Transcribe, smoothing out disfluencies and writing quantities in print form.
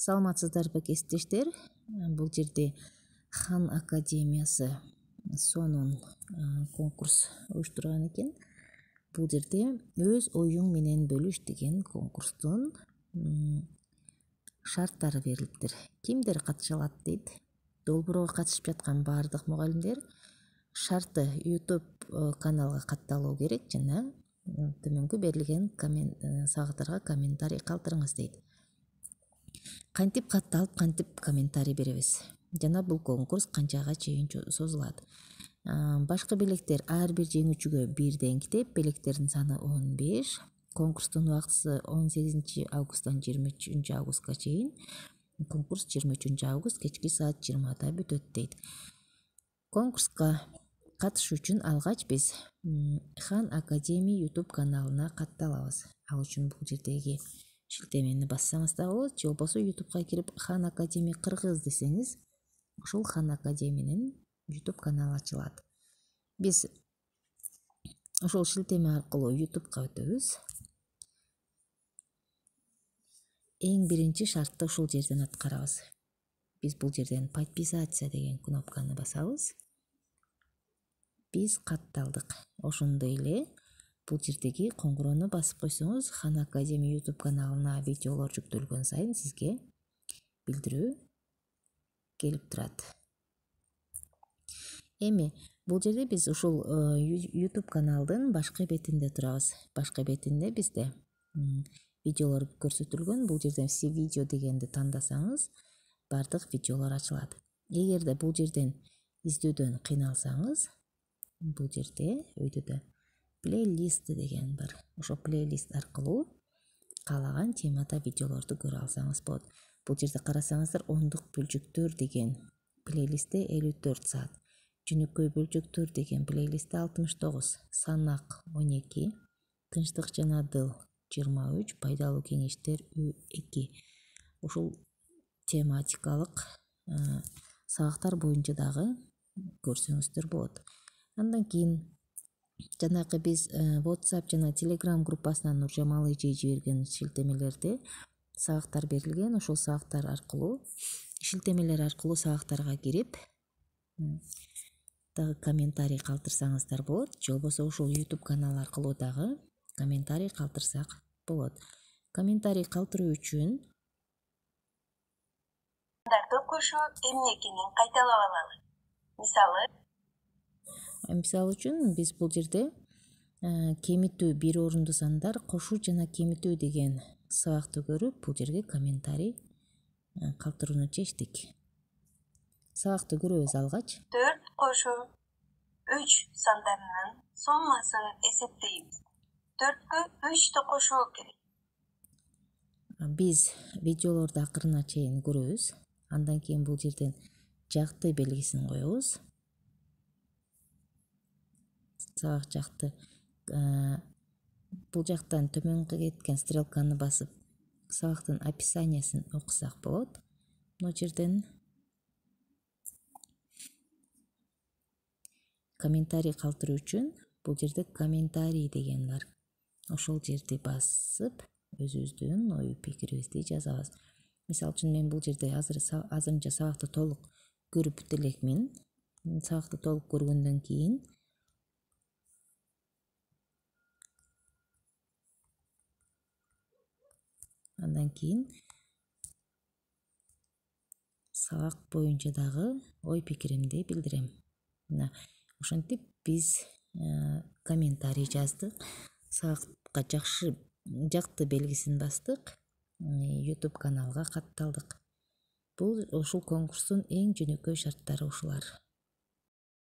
Саламатсыздарбы кесиптештер. Бул жерде Хан Академиясы сонун конкурс уюштурган экен. Бул жерде өз оюң менен бөлүш деген конкурстун шарттары берилиптир. Кимдер катыша алат дейт. Долбоорго катышып жаткан баардык мугалимдер шарты YouTube каналга катталуу керек жана төмөнкү берилген сагаттарга комментарий калтырыңыз дейт. Кантип катталып, кантип комментарий беребиз. Жана бул конкурс канчага чейин созулат. Башкы белектер ар бир жеңүүчүгө бирден китеп, белектердин саны 15. Конкурстун убактысы 18 августтан 23 августка чейин. Конкурс 23 август кечки саат 20-да бүтөт дейт. Конкурска катышуу үчүн алгач биз Хан Академия YouTube каналына катталабыз. Ал үчүн бул жердеги шилтемени бассаңыз да болот, же болбосо YouTubeга кирип Хан Академия Кыргыз десеңиз, ошол Хан Академиянын YouTube каналы ачылат. Биз ошол шилтеме аркылуу YouTubeга өтөбүз. Эң биринчи шартты ушул жерден аткарабыз. Биз бул жерден подписаться деген кнопканы басабыз. Биз катталдык. Ошондой эле бул жердеги коңгуроону басып койсоңуз, Хан Академия YouTube каналына видеолор жүктөлгөн сайын сизге билдирүү келип турат. Эми бул жерде биз ушул YouTube каналдын башкы бетинде турабыз. Башкы бетинде бизде видеолор көрсөтүлгөн. Бул жерден все видео дегенди тандасаңыз, бардык видеолор ачылат. Эгерде бул жерден издөөдөн кыйналсаңыз, бул жерде өйдөдө плейлист деген бар. Ошо плейлист аркылуу каалаган темада видеолорду көрө алсаңыз болот. Бул жерде карасаңыздар, ондук бөлчөктөр деген плейлистте 54 саат, жөнөкөй бөлчөктөр деген плейлистте 69, санак 12, тынчтык жана дыл 23, пайдалуу кеңештер 2. Ушул тематикалык сабактар боюнча дагы көрсөңүздөр болот. Андан кийин жанагы биз WhatsApp жана Telegram группасынан Нуржамал эже жиберген шилтемелерде сабактар берилген. Ошол сабактар аркылуу, шилтемелер аркылуу сабактарга кирип, дагы комментарий калтырсаңыздар болот. Же болбосо ушул YouTube канал аркылуу дагы комментарий калтырсак болот. Комментарий калтыруу үчүн кошуу эмне экенин кайталап алалы. Мисалы үчүн биз бул жерде кемитүү бир орунду сандар, кошуу жана кемитүү деген сабакты көрүп, бул жерге комментарий калтырууну чечтик. Сабакты көрөбүз алгач. 4 кошуу 3 сандарынын суммасын эсептейбиз. 4кө 3тү кошуу керек. Биз видеолорду акырына чейин көрөбүз. Андан кийин бул жерден жакты белгисин коебуз. Сабак жакты. Бул жактан төмөнгө кеткен стрелканы басып, сабактын описаниясын окусак болот. Мына жерден комментарий калтыруу үчүн бул жерде комментарий деген бар. Ошол жерди басып, өзүбүздүн ой пикирибизди жазабыз. Мисалы үчүн мен бул жерде азырынча сабакты толук көрүп бүтө элекмин. Сабакты толук көргөндөн кийин андан кийин сабак боюнча дагы ой пикиримди билдирем. Мына ошентип биз комментарий жаздык, сабакка жакты белгисин бастык, YouTube каналга катталдык. Бул ушул конкурстун эң жөнөкөй шарттары ушулар.